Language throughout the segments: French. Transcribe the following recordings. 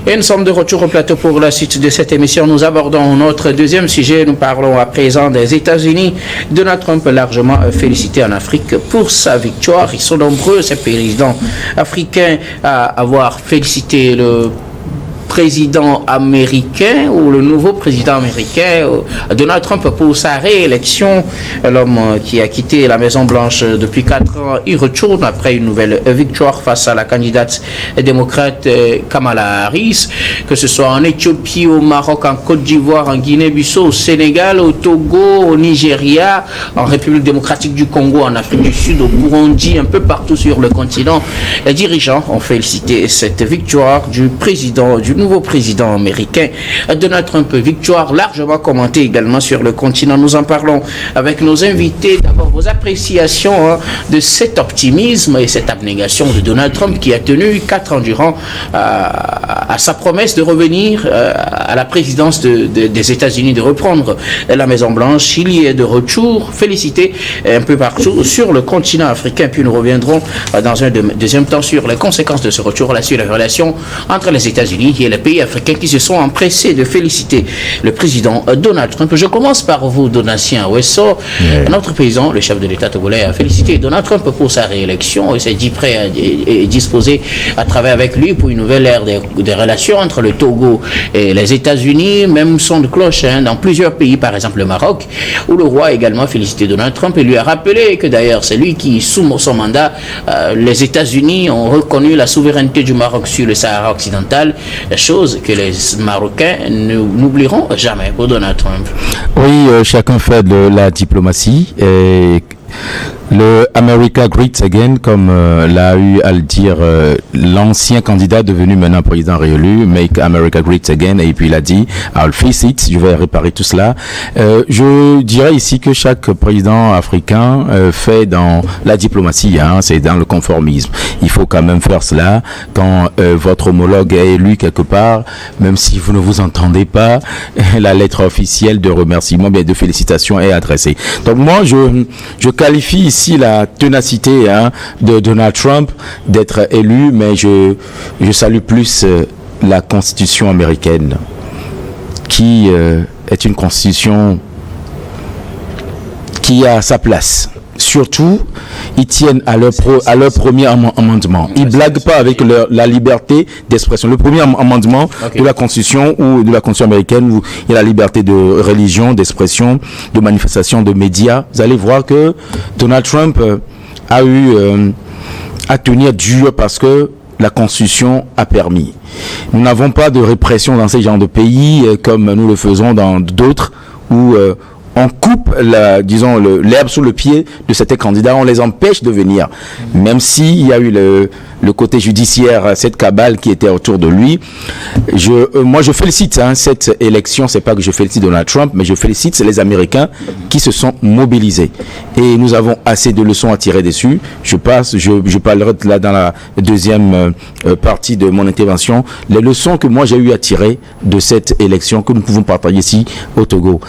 Et nous sommes de retour au plateau pour la suite de cette émission. Nous abordons notre deuxième sujet. Nous parlons à présent des États-Unis. Donald Trump largement félicité en Afrique pour sa victoire. Ils sont nombreux, ces présidents africains, à avoir félicité le président américain ou le nouveau président américain Donald Trump pour sa réélection. L'homme qui a quitté la Maison-Blanche depuis 4 ans, il retourne après une nouvelle victoire face à la candidate démocrate Kamala Harris, que ce soit en Éthiopie, au Maroc, en Côte d'Ivoire, en Guinée-Bissau, au Sénégal, au Togo, au Nigeria, en République démocratique du Congo, en Afrique du Sud, au Burundi, un peu partout sur le continent. Les dirigeants ont félicité cette victoire du nouveau président américain Donald Trump, victoire largement commentée également sur le continent. Nous en parlons avec nos invités. D'abord, vos appréciations de cet optimisme et cette abnégation de Donald Trump qui a tenu 4 ans durant à sa promesse de revenir à la présidence des États-Unis, de reprendre la Maison-Blanche. Il y est de retour, félicité un peu partout sur le continent africain. Puis nous reviendrons dans un deuxième temps sur les conséquences de ce retour, sur les relations entre les États-Unis et les pays africains qui se sont empressés de féliciter le président Donald Trump. Je commence par vous, Donatien Ouesso. Notre président, le chef de l'État togolais, a félicité Donald Trump pour sa réélection et s'est dit prêt et disposé à travailler avec lui pour une nouvelle ère des relations entre le Togo et les États-Unis. Même son de cloche dans plusieurs pays, par exemple le Maroc, où le roi a également félicité Donald Trump et lui a rappelé que d'ailleurs c'est lui qui, sous son mandat, les États-Unis ont reconnu la souveraineté du Maroc sur le Sahara occidental, chose que les Marocains n'oublieront jamais pour Donald Trump. Oui, chacun fait de la diplomatie et le America Great Again, comme l'a eu à le dire l'ancien candidat devenu maintenant président réélu, Make America Great Again, et puis il a dit I'll fix it, je vais réparer tout cela. Je dirais ici que chaque président africain fait dans la diplomatie, c'est dans le conformisme. Il faut quand même faire cela quand votre homologue est élu quelque part, même si vous ne vous entendez pas, la lettre officielle de remerciement, bien de félicitations est adressée. Donc moi je qualifie ici la ténacité de Donald Trump d'être élu, mais je salue plus la Constitution américaine, qui est une constitution qui a sa place. Surtout, ils tiennent à leur premier amendement. Ils blaguent pas avec la liberté d'expression. Le premier amendement de la Constitution ou de la Constitution américaine, où il y a la liberté de religion, d'expression, de manifestation, de médias. Vous allez voir que Donald Trump a eu à tenir dur parce que la Constitution a permis. Nous n'avons pas de répression dans ces genres de pays comme nous le faisons dans d'autres où on coupe l'herbe sous le pied de certains candidats, on les empêche de venir. Même s'il y a eu le côté judiciaire, cette cabale qui était autour de lui. Moi je félicite cette élection, c'est pas que je félicite Donald Trump, mais je félicite les Américains qui se sont mobilisés. Et nous avons assez de leçons à tirer dessus. Je parlerai là dans la deuxième partie de mon intervention, les leçons que moi j'ai eu à tirer de cette élection que nous pouvons partager ici au Togo.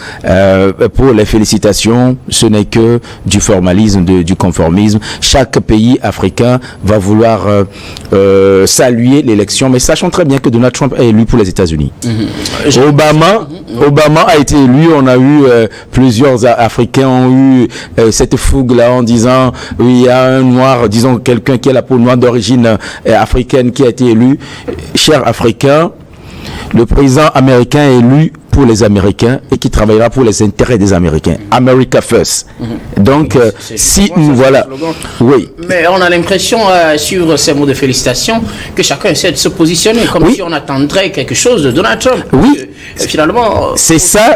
Pour les félicitations, ce n'est que du formalisme, du conformisme. Chaque pays africain va vouloir saluer l'élection, mais sachons très bien que Donald Trump est élu pour les États-Unis. Obama a été élu, on a eu plusieurs Africains ont eu cette fougue là en disant oui, il y a un noir, disons quelqu'un qui a la peau noire d'origine africaine qui a été élu. Chers Africains, le président américain est élu pour les Américains et qui travaillera pour les intérêts des Américains. America first. Donc, voilà. Oui. Mais on a l'impression, sur ces mots de félicitations, que chacun essaie de se positionner comme si on attendrait quelque chose de Donald Trump. Oui. Finalement, c'est ça.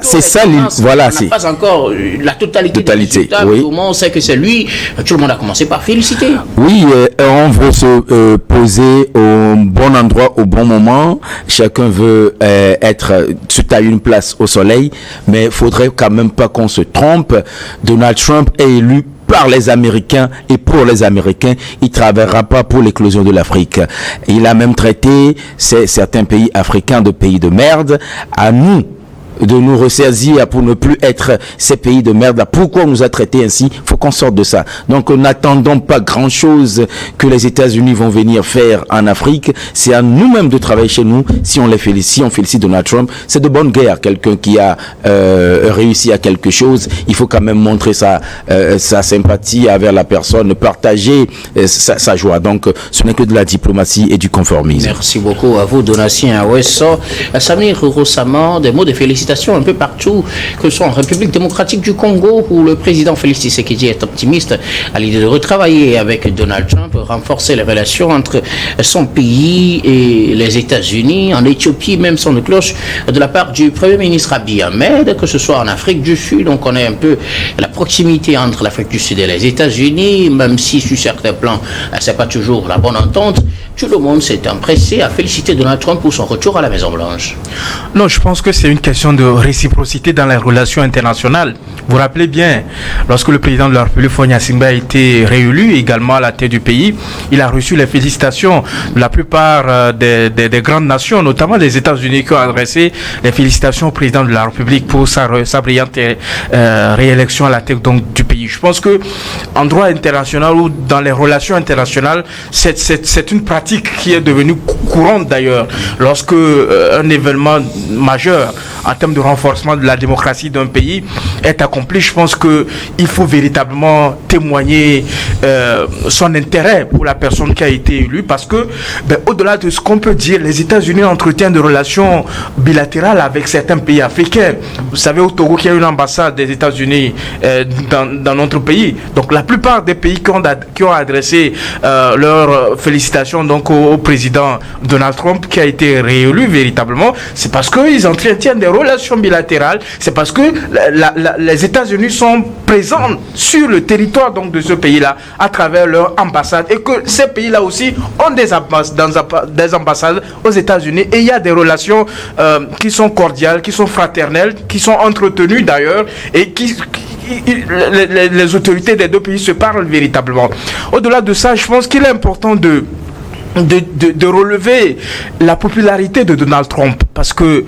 Voilà. On n'a pas encore la totalité. Des résultats. Oui. Au moment où on sait que c'est lui, tout le monde a commencé par féliciter. Oui, on veut se poser au bon endroit, au bon moment. Chacun veut se tailler une place au soleil, mais il faudrait quand même pas qu'on se trompe. Donald Trump est élu par les Américains et pour les Américains. Il ne travaillera pas pour l'éclosion de l'Afrique. Il a même traité certains pays africains de pays de merde. À nous ressaisir, pour ne plus être ces pays de merde là. Pourquoi on nous a traités ainsi? Faut qu'on sorte de ça. Donc n'attendons pas grand chose que les États-Unis vont venir faire en Afrique. C'est à nous-mêmes de travailler chez nous. Si on félicite Donald Trump, c'est de bonne guerre. Quelqu'un qui a réussi à quelque chose, il faut quand même montrer sa sympathie envers la personne, partager sa joie. Donc ce n'est que de la diplomatie et du conformisme. Merci beaucoup à vous, Donatien Awesso. Samir Roussaman, des mots de félicitations un peu partout, que ce soit en République démocratique du Congo, où le président Félix Tshisekedi est optimiste à l'idée de retravailler avec Donald Trump, renforcer les relations entre son pays et les États-Unis. En Éthiopie, même son de cloche de la part du Premier ministre Abiy Ahmed, que ce soit en Afrique du Sud. On connaît un peu la proximité entre l'Afrique du Sud et les États-Unis, même si sur certains plans, c'est pas toujours la bonne entente. Tout le monde s'est empressé à féliciter Donald Trump pour son retour à la Maison-Blanche. Non, je pense que c'est une question de réciprocité dans les relations internationales. Vous vous rappelez bien, lorsque le président de la République, Faure Gnassingbé, a été réélu également à la tête du pays, il a reçu les félicitations de la plupart des grandes nations, notamment les États-Unis, qui ont adressé les félicitations au président de la République pour sa brillante réélection à la tête donc, du pays. Je pense que en droit international ou dans les relations internationales, c'est une pratique qui est devenue courante d'ailleurs. Lorsque un événement majeur en termes de renforcement de la démocratie d'un pays est accompli, je pense qu'il faut véritablement témoigner son intérêt pour la personne qui a été élue, parce que au-delà de ce qu'on peut dire, les États-Unis entretiennent des relations bilatérales avec certains pays africains. Vous savez, au Togo, qu'il y a une ambassade des États-Unis dans notre pays. Donc la plupart des pays qui ont adressé leurs félicitations donc au président Donald Trump, qui a été réélu véritablement, c'est parce qu'ils entretiennent des relations bilatérales, c'est parce que les États-Unis sont présents sur le territoire donc de ce pays-là à travers leur ambassade, et que ces pays-là aussi ont des ambassades aux États-Unis, et il y a des relations qui sont cordiales, qui sont fraternelles, qui sont entretenues d'ailleurs, et les autorités des deux pays se parlent véritablement. Au-delà de ça, je pense qu'il est important de relever la popularité de Donald Trump, parce que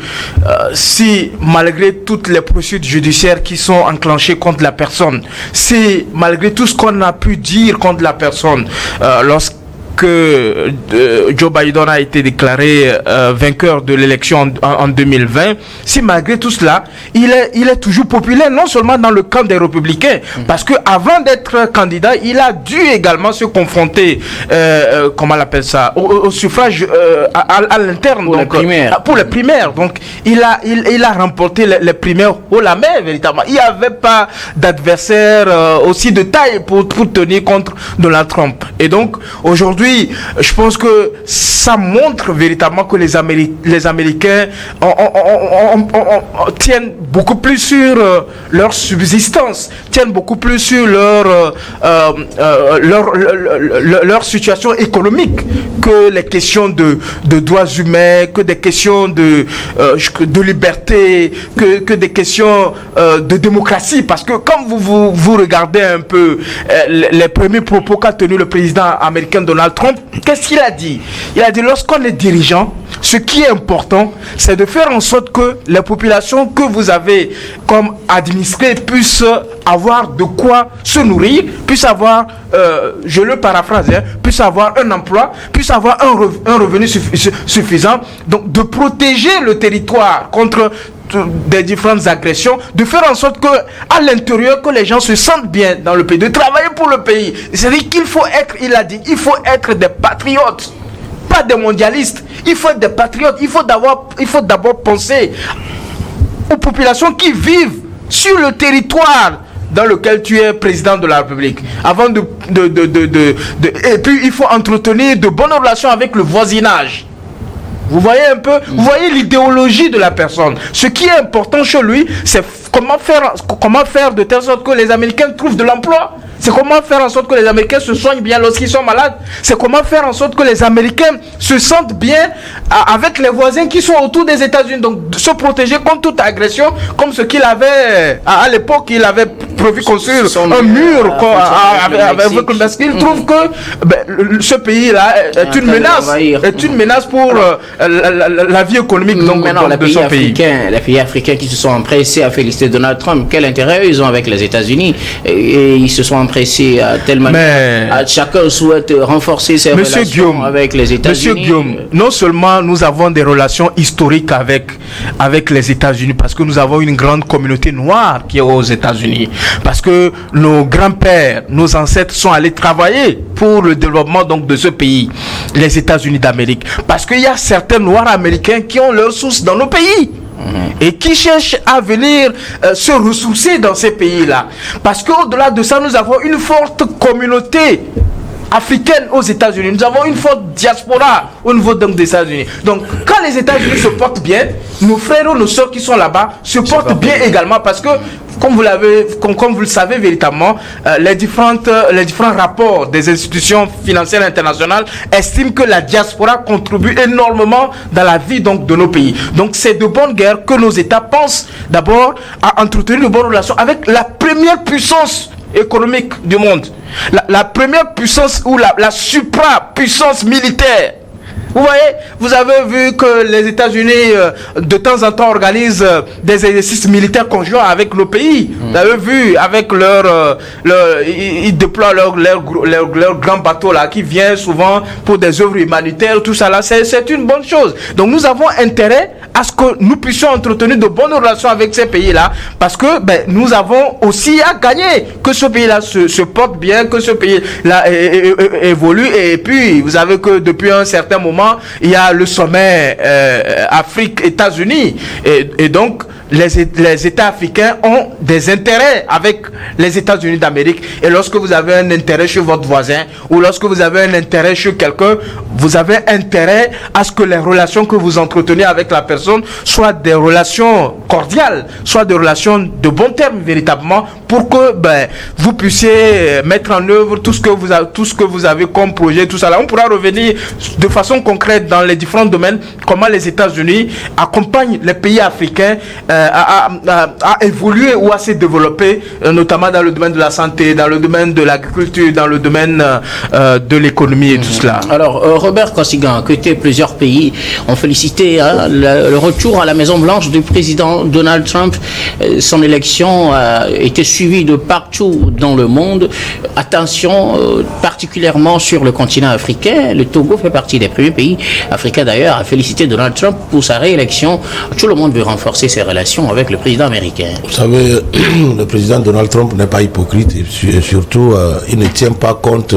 si malgré toutes les procédures judiciaires qui sont enclenchées contre la personne, si malgré tout ce qu'on a pu dire contre la personne, lorsque Joe Biden a été déclaré vainqueur de l'élection en 2020, si malgré tout cela, il est toujours populaire, non seulement dans le camp des républicains, parce que avant d'être candidat, il a dû également se confronter, comment on appelle ça, au suffrage à l'interne, pour les primaires. Donc, il a remporté les primaires haut la main, véritablement. Il n'y avait pas d'adversaire aussi de taille pour tenir contre Donald Trump. Et donc, aujourd'hui, je pense que ça montre véritablement que les Américains tiennent beaucoup plus sur leur subsistance, tiennent beaucoup plus sur leur situation économique que les questions de droits humains, que des questions de liberté, que des questions de démocratie. Parce que quand vous regardez un peu les premiers propos qu'a tenu le président américain Donald Trump, qu'est-ce qu'il a dit? Il a dit, lorsqu'on est dirigeant, ce qui est important, c'est de faire en sorte que les populations que vous avez comme administrées puissent avoir de quoi se nourrir, puissent avoir, je le paraphrase, puissent avoir un emploi, puissent avoir un revenu suffisant, donc de protéger le territoire contre des différentes agressions, de faire en sorte que à l'intérieur, que les gens se sentent bien dans le pays, de travailler pour le pays. C'est-à-dire qu'il faut être, il a dit, il faut être des patriotes, pas des mondialistes. Il faut être des patriotes. Il faut d'abord penser aux populations qui vivent sur le territoire dans lequel tu es président de la République. Avant et puis il faut entretenir de bonnes relations avec le voisinage. Vous voyez un peu, vous voyez l'idéologie de la personne. Ce qui est important chez lui, c'est comment faire de telle sorte que les Américains trouvent de l'emploi. C'est comment faire en sorte que les Américains se soignent bien lorsqu'ils sont malades. C'est comment faire en sorte que les Américains se sentent bien avec les voisins qui sont autour des États-Unis. Donc, se protéger contre toute agression, comme ce qu'il avait à l'époque, il avait prévu construire un mur avec le parce qu'ils trouvent que ce pays-là est une menace pour la vie économique de son pays. Les pays africains qui se sont empressés à féliciter Donald Trump, quel intérêt ils ont avec les États-Unis? Et ils se sont empressés à telle manière. Chacun souhaite renforcer ses relations avec les États-Unis. Monsieur Guillaume, non seulement nous avons des relations historiques avec les États-Unis, parce que nous avons une grande communauté noire qui est aux États-Unis, parce que nos grands-pères, nos ancêtres sont allés travailler pour le développement donc de ce pays, les États-Unis d'Amérique, parce qu'il y a certains noirs américains qui ont leurs sources dans nos pays et qui cherchent à venir se ressourcer dans ces pays-là, parce qu'au-delà de ça, nous avons une forte communauté africaine aux États-Unis. Nous avons une forte diaspora au niveau donc des États-Unis. Donc, quand les États-Unis se portent bien, nos frères ou nos soeurs qui sont là-bas se portent bien également, parce que comme vous le savez véritablement, les différents rapports des institutions financières internationales estiment que la diaspora contribue énormément dans la vie donc de nos pays. Donc c'est de bonne guerre que nos États pensent d'abord à entretenir de bonnes relations avec la première puissance économique du monde, la première puissance ou la supra-puissance militaire. Vous voyez, vous avez vu que les États-Unis de temps en temps organisent des exercices militaires conjoints avec le pays. Vous avez vu avec ils déploient leur grand bateau là qui vient souvent pour des œuvres humanitaires, tout ça là, c'est une bonne chose. Donc nous avons intérêt à ce que nous puissions entretenir de bonnes relations avec ces pays-là, parce que nous avons aussi à gagner que ce pays-là se porte bien, que ce pays-là évolue. Et puis vous savez que depuis un certain moment, il y a le sommet Afrique-États-Unis et donc les États africains ont des intérêts avec les États-Unis d'Amérique. Et lorsque vous avez un intérêt chez votre voisin ou lorsque vous avez un intérêt chez quelqu'un, vous avez intérêt à ce que les relations que vous entretenez avec la personne soient des relations cordiales, soient des relations de bon terme véritablement, pour que vous puissiez mettre en œuvre tout ce que vous avez comme projet, tout ça là. On pourra revenir de façon concrète dans les différents domaines, comment les États-Unis accompagnent les pays africains à évoluer ou à se développer, notamment dans le domaine de la santé, dans le domaine de l'agriculture, dans le domaine de l'économie et tout cela. Alors, Robert Koszigan, que plusieurs pays ont félicité le retour à la Maison-Blanche du président Donald Trump. Son élection a été suivie de partout dans le monde. Attention, particulièrement sur le continent africain. Le Togo fait partie des premiers pays africains d'ailleurs à féliciter Donald Trump pour sa réélection. Tout le monde veut renforcer ses relations avec le président américain. Vous savez, le président Donald Trump n'est pas hypocrite et surtout, il ne tient pas compte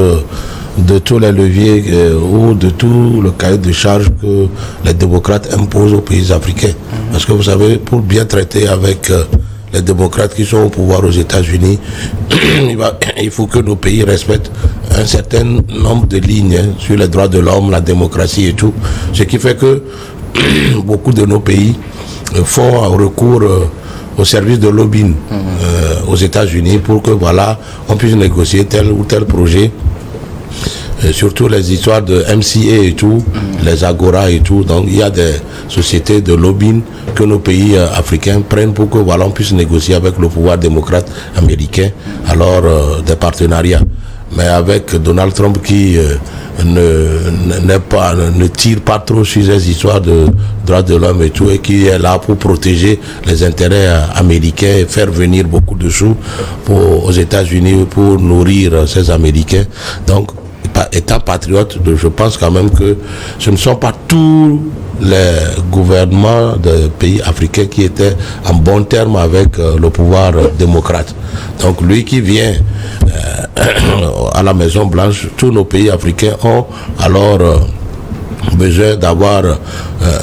de tous les leviers ou de tout le cahier de charge que les démocrates imposent aux pays africains. Parce que vous savez, pour bien traiter avec les démocrates qui sont au pouvoir aux États-Unis, il faut que nos pays respectent un certain nombre de lignes sur les droits de l'homme, la démocratie et tout. Ce qui fait que beaucoup de nos pays font recours au service de lobbying aux États-Unis pour que on puisse négocier tel ou tel projet. Surtout les histoires de MCA et tout, les Agora et tout. Donc il y a des sociétés de lobbying que nos pays africains prennent pour que on puisse négocier avec le pouvoir démocrate américain, alors des partenariats. Mais avec Donald Trump qui ne tire pas trop sur ces histoires de droits de l'homme et tout, et qui est là pour protéger les intérêts américains et faire venir beaucoup de sous aux États-Unis pour nourrir ces Américains. Donc, étant patriote, je pense quand même que ce ne sont pas tous les gouvernements de pays africains qui étaient en bon terme avec le pouvoir démocrate. Donc lui qui vient à la Maison Blanche, tous nos pays africains ont alors besoin d'avoir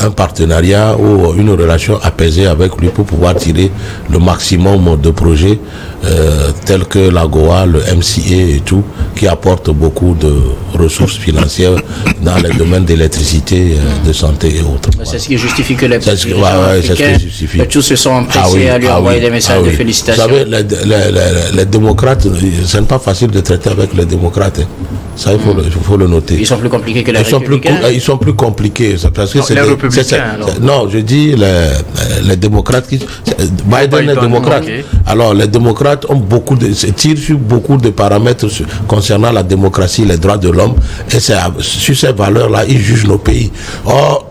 un partenariat ou une relation apaisée avec lui pour pouvoir tirer le maximum de projets tels que l'AGOA, le MCA et tout, qui apportent beaucoup de ressources financières dans les domaines d'électricité, de santé et autres. C'est ce qui justifie que les pays africains, tous se sont empressés à lui envoyer des messages de félicitations. Vous savez, les démocrates, ce n'est pas facile de traiter avec les démocrates. Ça, il faut le noter. Ils sont plus compliqués que les républicains. Ils sont plus compliqués. Parce que les républicains, non, je dis les démocrates. Biden est démocrate. Okay. Alors, les démocrates ont tirent sur beaucoup de paramètres concernant la démocratie, les droits de l'homme. Et sur ces valeurs-là, ils jugent nos pays. Or,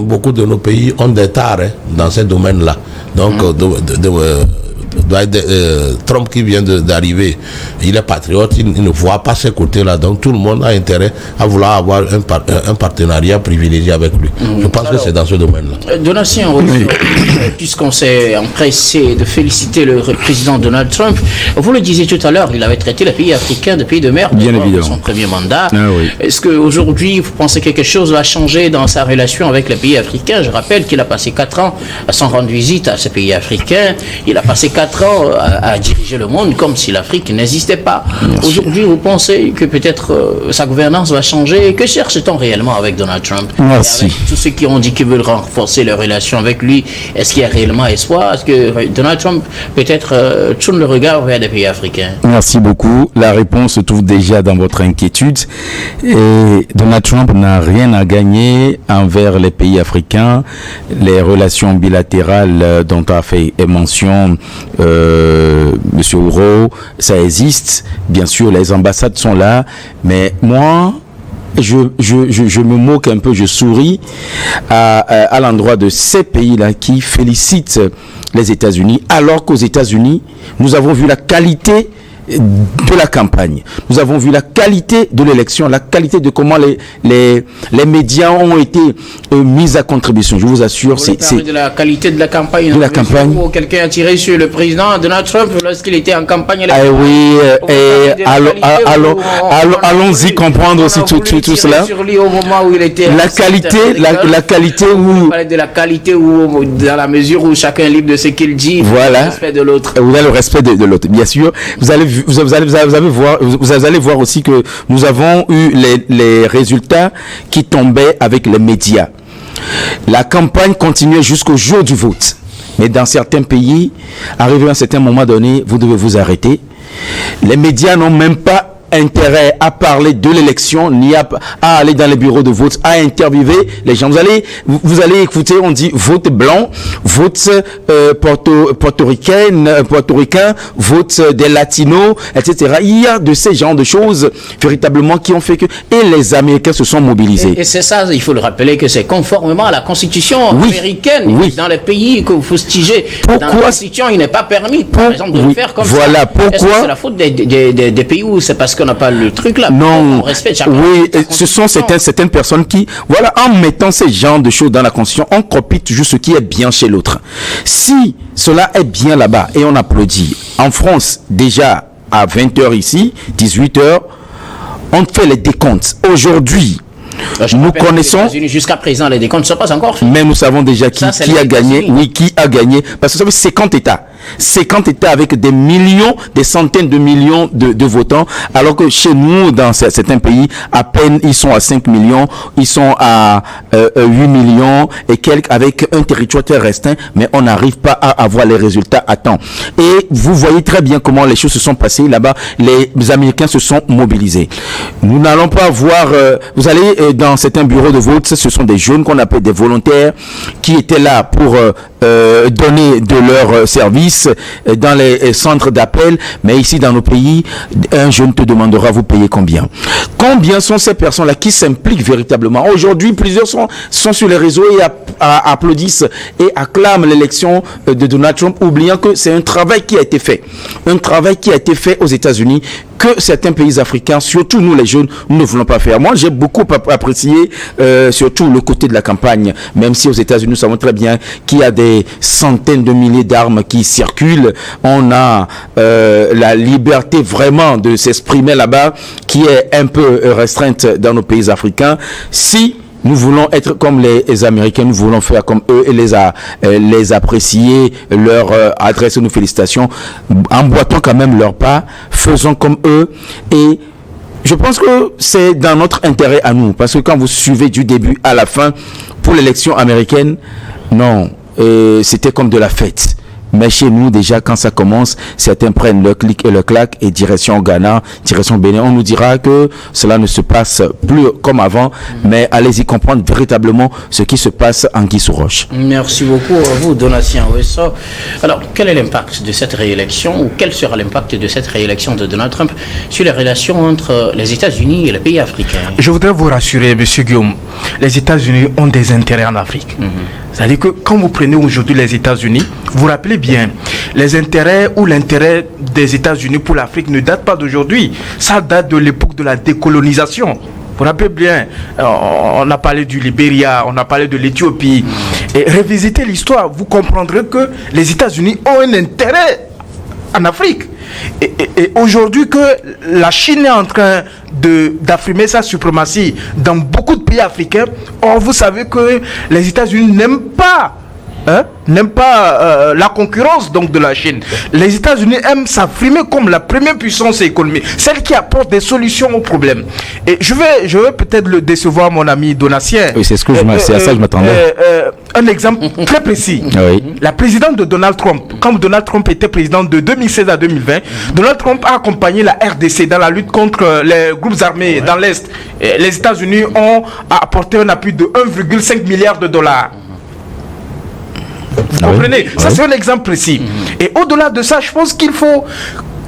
beaucoup de nos pays ont des tares dans ces domaines-là. Donc, Trump qui vient d'arriver, il est patriote, il ne voit pas ces côtés-là, donc tout le monde a intérêt à vouloir avoir un partenariat privilégié avec lui. Je pense que c'est dans ce domaine-là. Donatien, puisqu'on s'est empressé de féliciter le président Donald Trump, vous le disiez tout à l'heure, il avait traité les pays africains de pays de merde dans son premier mandat. Est-ce qu'aujourd'hui, vous pensez que quelque chose va changer dans sa relation avec les pays africains? Je rappelle qu'il a passé 4 ans sans rendre visite à ces pays africains. Il a passé 4 ans à diriger le monde comme si l'Afrique n'existait pas. Aujourd'hui, vous pensez que peut-être sa gouvernance va changer? Que cherche-t-on réellement avec Donald Trump? Merci. Avec tous ceux qui ont dit qu'ils veulent renforcer leurs relations avec lui, est-ce qu'il y a réellement espoir? Est-ce que Donald Trump peut-être tourne le regard vers des pays africains? Merci beaucoup. La réponse se trouve déjà dans votre inquiétude. Et Donald Trump n'a rien à gagner envers les pays africains. Les relations bilatérales dont a fait mention Monsieur Ouro, ça existe. Bien sûr, les ambassades sont là, mais moi, je me moque un peu, je souris à l'endroit de ces pays-là qui félicitent les États-Unis, alors qu'aux États-Unis, nous avons vu la qualité de la campagne. Nous avons vu la qualité de l'élection, la qualité de comment les médias ont été mis à contribution. Je vous assure, c'est de la qualité de la campagne. De la campagne. Quelqu'un a tiré sur le président Donald Trump lorsqu'il était en campagne. Allons-y comprendre aussi tout cela. Sur lui au moment où il était la qualité où. On parlait de la qualité où, dans la mesure où chacun est libre de ce qu'il dit. Voilà. Le respect de l'autre. Vous avez le respect de l'autre. Bien sûr, vous allez voir aussi que nous avons eu les résultats qui tombaient avec les médias. La campagne continuait jusqu'au jour du vote. Mais dans certains pays, arrivé à un certain moment donné, vous devez vous arrêter. Les médias n'ont même pas intérêt à parler de l'élection, ni à aller dans les bureaux de vote, à interviewer les gens. Vous allez écouter, on dit vote blanc, vote portoricain, vote des latinos, etc. Il y a de ces genres de choses véritablement qui ont fait que les Américains se sont mobilisés. Et c'est ça, il faut le rappeler que c'est conformément à la Constitution américaine. Oui. Dans les pays que vous fustigez, dans la Constitution, il n'est pas permis, par exemple, de le faire comme ça. Pourquoi? Est-ce que c'est la faute des pays où c'est parce qu'on n'a pas le truc là? Non. On respecte chacun. Oui, ce sont certaines personnes qui, voilà, en mettant ces genres de choses dans la Constitution, on copie toujours ce qui est bien chez l'autre. Si cela est bien là-bas et on applaudit, en France, déjà à 20h ici, 18h, on fait les décomptes. Aujourd'hui, nous connaissons. Jusqu'à présent, les décomptes ne sont pas encore faits. Mais nous savons déjà qui a gagné. Oui, qui a gagné. Parce que vous savez, 50 États. 50 États avec des millions, des centaines de millions de votants. Alors que chez nous, dans certains pays, à peine ils sont à 5 millions, ils sont à 8 millions et quelques, avec un territoire très restreint, mais on n'arrive pas à avoir les résultats à temps. Et vous voyez très bien comment les choses se sont passées là-bas. Les Américains se sont mobilisés. Nous n'allons pas voir, vous allez dans certains bureaux de vote, ce sont des jeunes qu'on appelle des volontaires qui étaient là pour donner de leur service dans les centres d'appel, mais ici dans nos pays, un jeune te demandera vous payez combien. Combien sont ces personnes-là qui s'impliquent véritablement? Aujourd'hui, plusieurs sont sur les réseaux et applaudissent et acclament l'élection de Donald Trump, oubliant que c'est un travail qui a été fait. Un travail qui a été fait aux États-Unis que certains pays africains, surtout nous les jeunes, nous ne voulons pas faire. Moi, j'ai beaucoup apprécié surtout le côté de la campagne, même si aux États-Unis, nous savons très bien qu'il y a des centaines de milliers d'armes qui circulent. On a la liberté vraiment de s'exprimer là-bas qui est un peu restreinte dans nos pays africains. Si nous voulons être comme les Américains, nous voulons faire comme eux et les apprécier, leur adresser nos félicitations, emboîtons quand même leur pas, faisons comme eux. Et je pense que c'est dans notre intérêt à nous, parce que quand vous suivez du début à la fin, pour l'élection américaine, non, c'était comme de la fête. Mais chez nous, déjà, quand ça commence, certains prennent le clic et le clac et direction Ghana, direction Bénin. On nous dira que cela ne se passe plus comme avant, mais allez-y comprendre véritablement ce qui se passe en Guy-sous-Roche. Merci beaucoup à vous, Donatien Ouesso. Alors, quel est l'impact de cette réélection, ou quel sera l'impact de cette réélection de Donald Trump sur les relations entre les États-Unis et les pays africains? Je voudrais vous rassurer, M. Guillaume, les États-Unis ont des intérêts en Afrique. C'est-à-dire que quand vous prenez aujourd'hui les États-Unis, vous rappelez bien, les intérêts ou l'intérêt des États-Unis pour l'Afrique ne date pas d'aujourd'hui. Ça date de l'époque de la décolonisation. Vous rappelez bien, on a parlé du Libéria, on a parlé de l'Éthiopie. Et revisitez l'histoire, vous comprendrez que les États-Unis ont un intérêt en Afrique. Et aujourd'hui que la Chine est en train d'affirmer sa suprématie dans beaucoup de pays africains, or vous savez que les États-Unis n'aiment pas la concurrence donc de la Chine. Les États-Unis aiment s'affirmer comme la première puissance économique, celle qui apporte des solutions aux problèmes. Et je vais peut-être le décevoir, mon ami Donatien. Oui, c'est à ça que je m'attendais. Un exemple très précis. Oui. La présidente de Donald Trump, quand Donald Trump était président de 2016 à 2020, Donald Trump a accompagné la RDC dans la lutte contre les groupes armés dans l'Est. Et les États-Unis ont apporté un appui de 1,5 milliard de dollars. Vous comprenez? Ça, c'est un exemple précis. Et au-delà de ça, je pense qu'il faut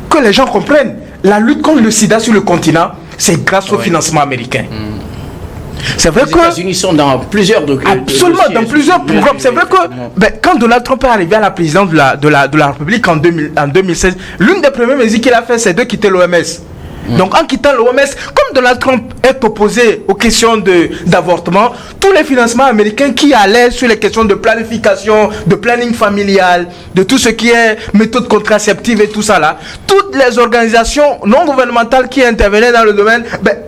que les gens comprennent la lutte contre le sida sur le continent, c'est grâce au financement américain. C'est vrai que les États-Unis sont dans plusieurs absolument dans plusieurs programmes. C'est vrai que quand Donald Trump est arrivé à la présidence de la République en 2016, l'une des premières mesures qu'il a fait, c'est de quitter l'OMS. Donc en quittant l'OMS, comme Donald Trump est opposé aux questions d'avortement, tous les financements américains qui allaient sur les questions de planification, de planning familial, de tout ce qui est méthode contraceptive et tout ça là, toutes les organisations non gouvernementales qui intervenaient dans le domaine,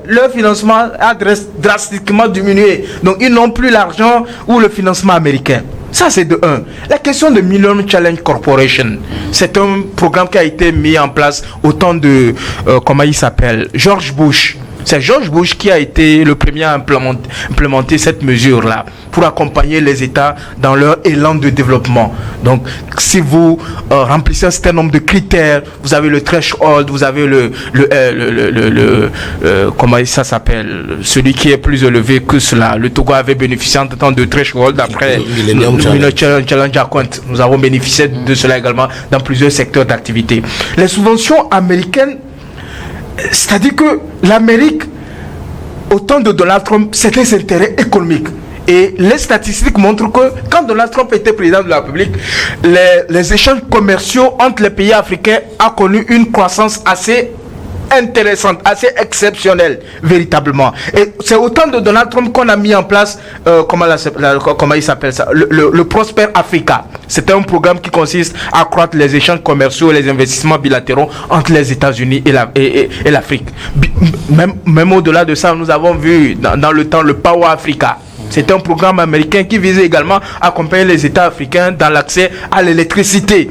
leur financement a drastiquement diminué. Donc ils n'ont plus l'argent ou le financement américain. Ça, c'est de un. La question de Millennium Challenge Corporation, c'est un programme qui a été mis en place au temps de, comment il s'appelle, George Bush. C'est George Bush qui a été le premier à implémenter cette mesure-là pour accompagner les États dans leur élan de développement. Donc, si vous remplissez un certain nombre de critères, vous avez le threshold, vous avez comment ça s'appelle, celui qui est plus élevé que cela. Le Togo avait bénéficié en temps de threshold après Millennium Challenge Account. Nous avons bénéficié de cela également dans plusieurs secteurs d'activité. Les subventions américaines, c'est-à-dire que l'Amérique, au temps de Donald Trump, c'était ses intérêts économiques. Et les statistiques montrent que quand Donald Trump était président de la République, les échanges commerciaux entre les pays africains ont connu une croissance assez intéressante, assez exceptionnelle, véritablement. Et c'est au temps de Donald Trump qu'on a mis en place, comment il s'appelle ça, le Prosper Africa. C'est un programme qui consiste à accroître les échanges commerciaux et les investissements bilatéraux entre les États-Unis et l'Afrique. Même au-delà de ça, nous avons vu dans le temps le Power Africa. C'est un programme américain qui visait également à accompagner les États africains dans l'accès à l'électricité.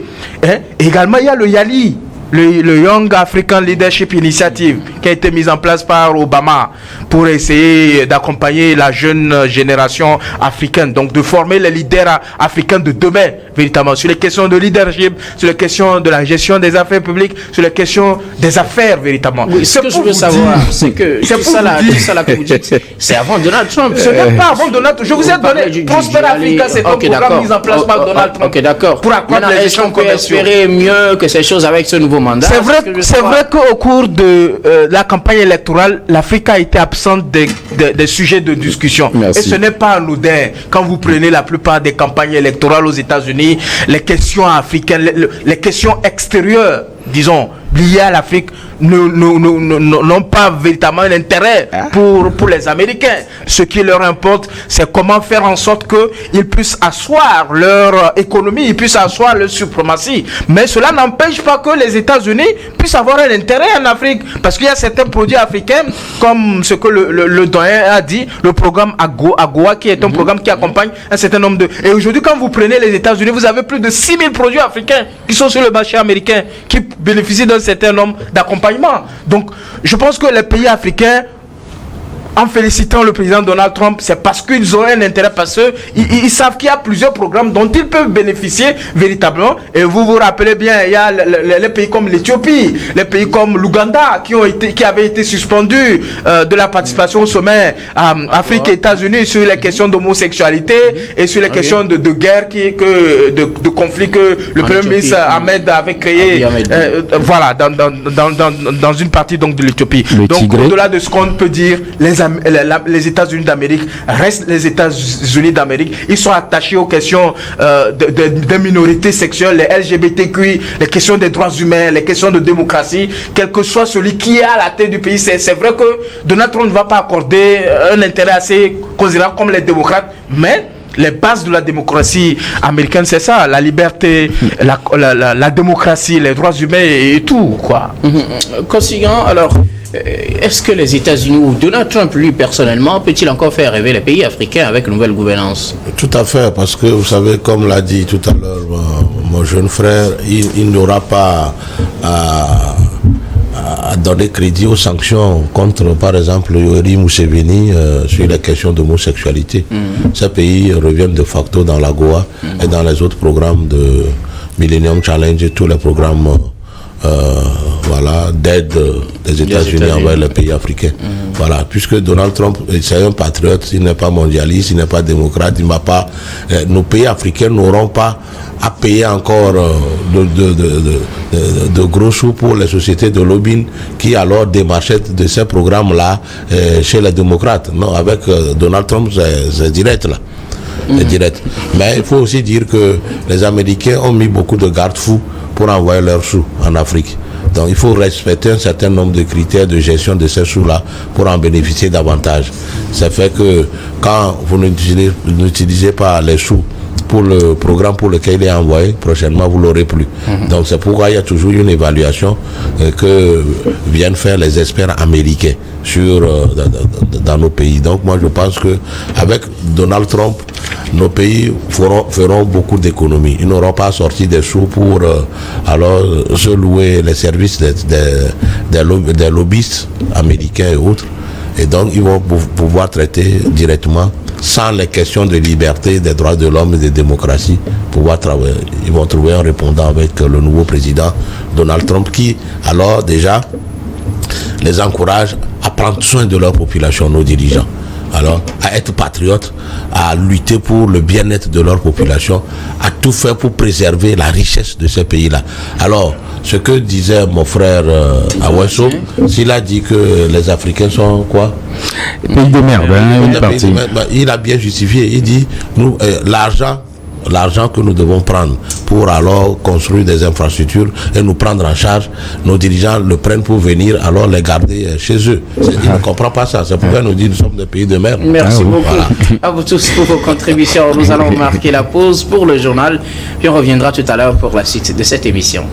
Également, il y a le YALI, le Young African Leadership Initiative, qui a été mise en place par Obama pour essayer d'accompagner la jeune génération africaine, donc de former les leaders africains de demain, véritablement, sur les questions de leadership, sur les questions de la gestion des affaires publiques, sur les questions des affaires, véritablement. Oui, ce que je veux savoir, c'est que c'est ça là que vous dites, c'est avant Donald Trump. Ce n'est pas avant Donald Trump. Je vous ai donné Prosper Africa, c'est un programme mis en place par Donald Trump. Ok, d'accord. Pour accroître les échanges commerciaux. Espérer mieux que ces choses avec ce nouveau mandat. C'est vrai qu'au cours de la campagne électorale, l'Afrique a été absente des sujets de discussion. Merci. Et ce n'est pas anodin. Quand vous prenez la plupart des campagnes électorales aux États-Unis, les questions africaines, les questions extérieures, disons, liées à l'Afrique, n'ont pas véritablement un intérêt pour les Américains. Ce qui leur importe, c'est comment faire en sorte qu'ils puissent asseoir leur économie, ils puissent asseoir leur suprématie. Mais cela n'empêche pas que les États-Unis puissent avoir un intérêt en Afrique. Parce qu'il y a certains produits africains, comme ce que le doyen a dit, le programme AGOA, qui est un programme qui accompagne un certain nombre de... Et aujourd'hui, quand vous prenez les États-Unis, vous avez plus de 6000 produits africains qui sont sur le marché américain, qui bénéficient d'un certain nombre d'accompagnement. Donc, je pense que les pays africains en félicitant le président Donald Trump, c'est parce qu'ils ont un intérêt, parce qu'ils savent qu'il y a plusieurs programmes dont ils peuvent bénéficier véritablement. Et vous vous rappelez bien, il y a les pays comme l'Éthiopie, les pays comme l'Ouganda qui avaient été suspendus de la participation au sommet Afrique et États-Unis sur les questions d'homosexualité et sur les questions de guerre, de conflit que le Premier ministre Ahmed avait créé, voilà, dans une partie donc de l'Éthiopie. Donc au-delà de ce qu'on peut dire, les États-Unis d'Amérique restent les États-Unis d'Amérique. Ils sont attachés aux questions des minorités sexuelles, les LGBTQI, les questions des droits humains, les questions de démocratie, quel que soit celui qui est à la tête du pays. C'est vrai que Donald Trump ne va pas accorder un intérêt assez considérable comme les démocrates, mais les bases de la démocratie américaine, c'est ça, la liberté, la démocratie, les droits humains et tout, quoi. Consignant, alors, est-ce que les États-Unis ou Donald Trump, lui, personnellement, peut-il encore faire rêver les pays africains avec une nouvelle gouvernance? Tout à fait, parce que vous savez, comme l'a dit tout à l'heure mon jeune frère, il n'aura pas à donner crédit aux sanctions contre, par exemple, Yoweri Museveni sur les questions d'homosexualité. Ces pays reviennent de facto dans l'AGOA et dans les autres programmes de Millennium Challenge et tous les programmes d'aide des États-Unis envers les pays africains. Voilà, puisque Donald Trump, c'est un patriote, il n'est pas mondialiste, il n'est pas démocrate, il n'a pas. Nos pays africains n'auront pas à payer encore de gros sous pour les sociétés de lobbying qui alors démarchaient de ces programmes-là chez les démocrates. Non, avec Donald Trump, c'est direct là. Direct. Mais il faut aussi dire que les Américains ont mis beaucoup de garde-fous pour envoyer leurs sous en Afrique. Donc il faut respecter un certain nombre de critères de gestion de ces sous-là pour en bénéficier davantage. Ça fait que quand vous n'utilisez pas les sous pour le programme pour lequel il est envoyé, prochainement vous l'aurez plus. Donc c'est pourquoi il y a toujours une évaluation que viennent faire les experts américains dans nos pays. Donc moi je pense que avec Donald Trump, nos pays feront beaucoup d'économies. Ils n'auront pas sorti des sous pour alors se louer les services des lobbyistes américains et autres. Et donc ils vont pouvoir traiter directement sans les questions de liberté, des droits de l'homme et de démocratie, pouvoir travailler. Ils vont trouver un répondant avec le nouveau président Donald Trump qui, alors déjà, les encourage à prendre soin de leur population, nos dirigeants. Alors, à être patriotes, à lutter pour le bien-être de leur population, à tout faire pour préserver la richesse de ces pays-là. Alors, ce que disait mon frère Aweso, s'il a dit que les Africains sont quoi? Pays de merde, il a bien justifié. Il dit, nous, l'argent que nous devons prendre pour alors construire des infrastructures et nous prendre en charge, nos dirigeants le prennent pour venir alors les garder chez eux. Ils ne comprennent pas ça. C'est pourquoi nous disons nous sommes des pays de merde. Merci beaucoup à vous tous pour vos contributions. Nous allons marquer la pause pour le journal, puis on reviendra tout à l'heure pour la suite de cette émission.